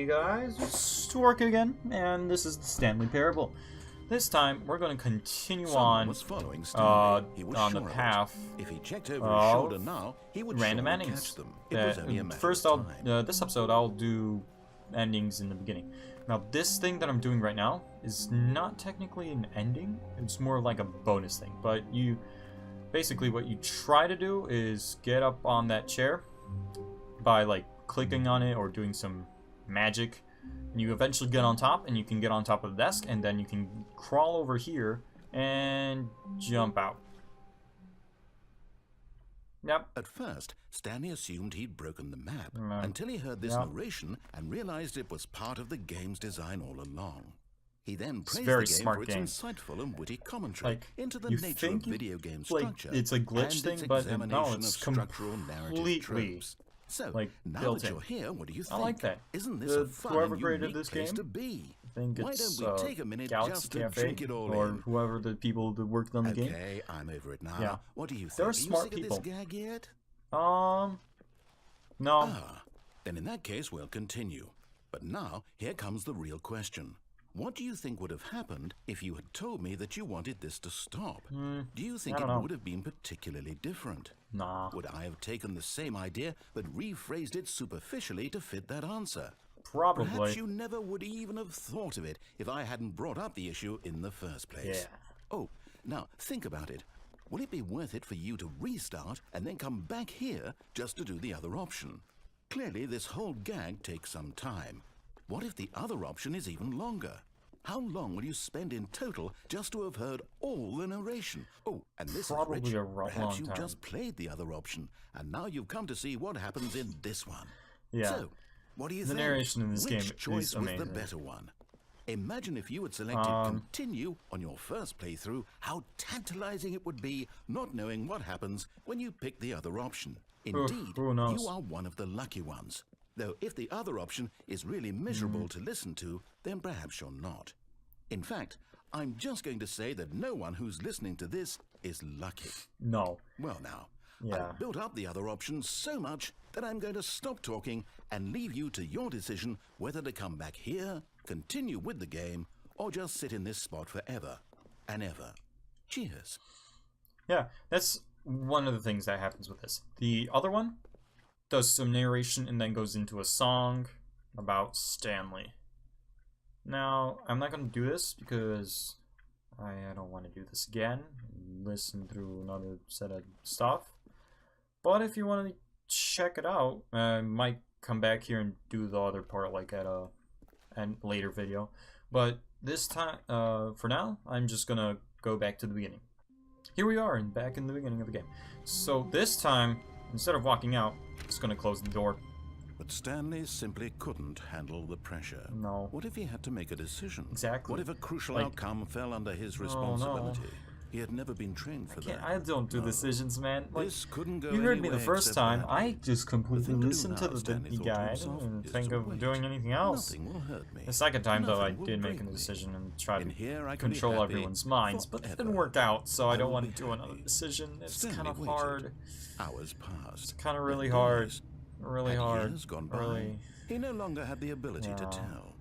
Hey guys, it's Torque again, and this is the Stanley Parable. This time, we're going to continue on was following Stanley. He was on sure the of it. path If he checked over his shoulder now, he would random surely endings. catch them. It was only a matter First, of time. this episode, I'll do endings in the beginning. Now, this thing that I'm doing right now is not technically an ending. It's more like a bonus thing. But basically, what you try to do is get up on that chair by like clicking on it or doing some magic. And you eventually get on top, and you can get on top of the desk, and then you can crawl over here and jump out. Yep. At first, Stanley assumed he'd broken the map until he heard this narration and realized it was part of the game's design all along. He then praised the game for its insightful and witty commentary into the nature of video game structure. It's a glitch thing, but no, it's structural narrative tropes. So, now that you're here, what do you think? I like that. Isn't this a fun whoever and created unique this place game, to be? I think Why it's don't we take a minute Galaxy just to Cafe, drink it all or in? whoever the people that worked on the game. Okay, I'm over it now. Yeah. What do you think? They're Are smart you sick people. of this gag yet? No. Ah, then in that case, we'll continue. But now, here comes the real question. What do you think would have happened if you had told me that you wanted this to stop? Do you think it would have been particularly different? Nah. Would I have taken the same idea but rephrased it superficially to fit that answer? Probably. Perhaps you never would even have thought of it if I hadn't brought up the issue in the first place. Yeah. Oh, now think about it. Will it be worth it for you to restart and then come back here just to do the other option? Clearly, this whole gag takes some time. What if the other option is even longer? How long will you spend in total just to have heard all the narration? Oh, and this Probably is rich. a long Perhaps you time. just played the other option, and now you've come to see what happens in this one. Yeah. So, what do you think? The narration in this game Which choice is was amazing. the better one? Imagine if you had selected continue on your first playthrough, how tantalizing it would be not knowing what happens when you pick the other option. Indeed, who knows? you are one of the lucky ones. Though if the other option is really miserable to listen to, then perhaps you're not. In fact, I'm just going to say that no one who's listening to this is lucky. No. Well now, Yeah. I've built up the other options so much that I'm going to stop talking and leave you to your decision whether to come back here, continue with the game, or just sit in this spot forever and ever. Cheers. Yeah, that's one of the things that happens with this. The other one does some narration and then goes into a song about Stanley. Now, I'm not going to do this because I don't want to do this again. Listen through another set of stuff. But if you want to check it out, I might come back here and do the other part like at a later video. But this time, for now, I'm just going to go back to the beginning. Here we are, and back in the beginning of the game. So this time, instead of walking out, it's going to close the door. But Stanley simply couldn't handle the pressure. No. What if he had to make a decision? Exactly. What if a crucial outcome fell under his responsibility? He had never been trained for that. I don't do decisions, man. Like, This couldn't go you heard me the anywhere first except time. badly. I just completely thing to do listened to now, the Stanley thought to guide himself, and is think to of wait. doing anything else. Nothing will hurt me. The second time, though, I Nothing will did make break a me. decision and try In to here I can be control happy everyone's minds, but it didn't forever. work out, so I I don't will want be to do another happy. decision. It's Stanley kind of waited. hard. Hours passed. Kind of Then really hard. days. Really Had hard. years gone by. Really. He no longer had the ability to tell.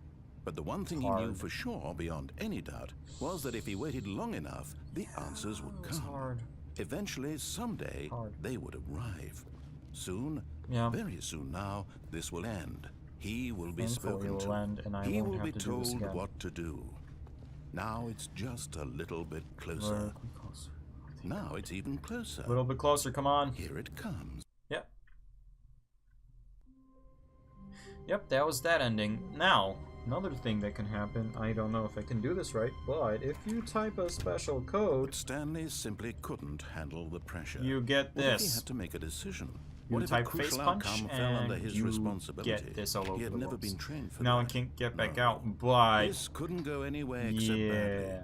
But the one thing he knew Hard. for sure, beyond any doubt, was that if he waited long enough, the answers would It's come. hard. Eventually, someday, Hard. they would arrive. Soon, Yeah. very soon now, this will end. He will be Thankfully, spoken it will to. end, and I He won't will have be to do this told again. what to do. Now it's just a little bit closer. Very close. Now it's even closer. A little bit closer, come on. Here it comes. Yep. Yep, that was that ending. Now, another thing that can happen, I don't know if I can do this right, but if you type a special code, But Stanley simply couldn't handle the pressure. you get What if he this. had to make a decision? You What if a type face crucial punch outcome fell under and his you responsibility? get this all over He had the never walls. been trained for Now I that. can't get back No. out, but This couldn't go anywhere except badly. yeah.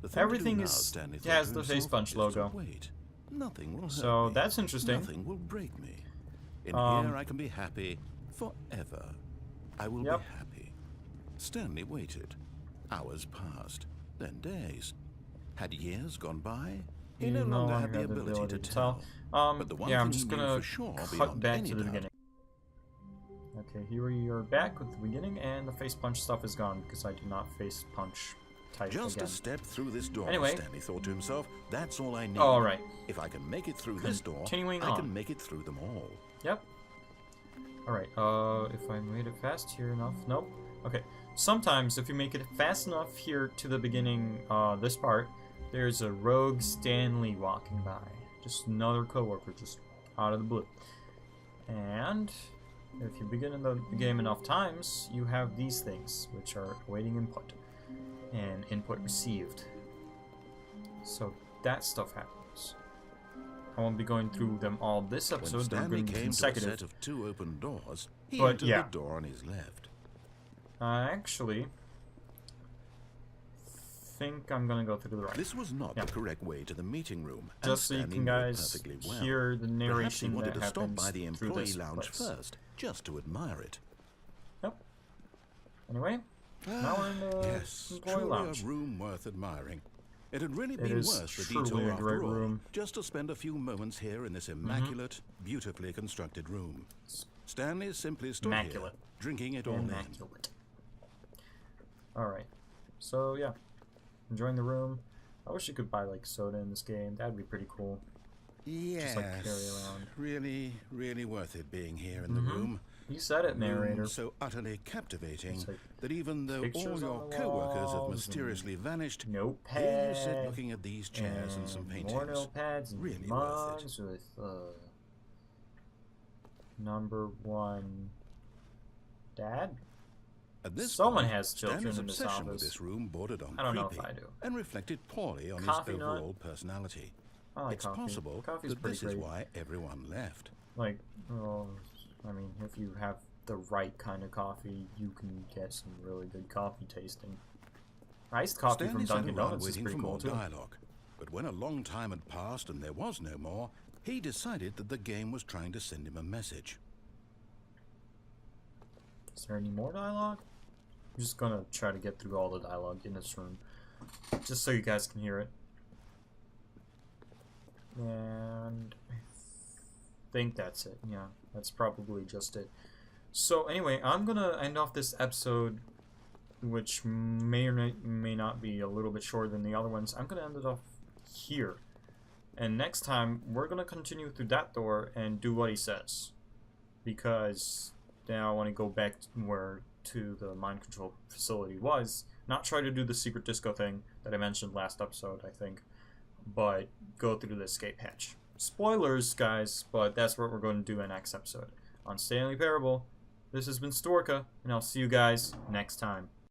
The thing to Everything do now, is Stanley thought has to the face himself, punch is to logo. Wait. Nothing will hurt So me. that's interesting. Nothing will break me. In Um, here I can be happy forever. I will Yep. be happy. Stanley waited. Hours passed, then days. Had years gone by? He no longer had the ability to tell. But the one yeah, I'm thing just he knew gonna for sure, cut beyond back any to the doubt, beginning. Okay, here we are back with the beginning, and the face punch stuff is gone because I did not face punch type Just again. a step through this door, Anyway. Stanley thought to himself. That's all I need. All right. If I can make it through this door, Continuing I on. can make it through them all. Yep. Alright, if I made it fast here enough. Nope. Okay. Sometimes, if you make it fast enough here to the beginning, this part, there's a rogue Stanley walking by. Just another coworker, just out of the blue. And if you begin in the game enough times, you have these things, which are awaiting input. And input received. So that stuff happens. I won't be going through them all this When episode. They're Stanley going to be came to a consecutive. set of 2 open doors, he But, entered yeah. the door on his left. I actually think I'm gonna go through the right. This was not Yeah. the correct way to the meeting room. and Just so you Stanley can knew it guys perfectly well. hear the Perhaps he narration wanted that to stop happens by the through employee this lounge place. first, just to admire it. Yep. Anyway, now we're in the Yes, employee truly lounge. a room worth admiring. It had really It been is worth the truly detour a great after all, room. just to spend a few moments here in this immaculate, beautifully constructed room. Stanley simply stood Immaculate. here, drinking it all in. Immaculate. Alright. So, yeah. Enjoying the room. I wish you could buy, like, soda in this game. That'd be pretty cool. Yes, like, carry around. really, really worth it being here in the room. You said it, narrator. Room so utterly captivating It's like that even though all pictures your on the co-workers have walls mysteriously vanished, Notepad. here you sit looking at these chairs and some paintings. More notepads and Really worth it. mugs with number 1 dad. At this Someone point, has children Stanley's in this obsession with office. this room bordered on I don't know creepy if I do. and reflected poorly on Coffee his nut? overall personality. I like It's coffee. possible Coffee's that pretty this is great. why everyone left. Like, well, I mean, if you have the right kind of coffee, you can get some really good coffee tasting. Iced coffee Stanley from sat Dunkin' around Donuts is waiting pretty for cool more too. dialogue. But when a long time had passed and there was no more, he decided that the game was trying to send him a message. Is there any more dialogue? I'm just gonna try to get through all the dialogue in this room, just so you guys can hear it. And I think that's it. Yeah, that's probably just it. So anyway, I'm gonna end off this episode, which may or may not be a little bit shorter than the other ones. I'm gonna end it off here. And next time, we're gonna continue through that door and do what he says. Because now I want to go back to the mind control facility was. Not try to do the secret disco thing that I mentioned last episode, I think. But go through the escape hatch. Spoilers, guys, but that's what we're going to do in next episode. On Stanley Parable, this has been Storka, and I'll see you guys next time.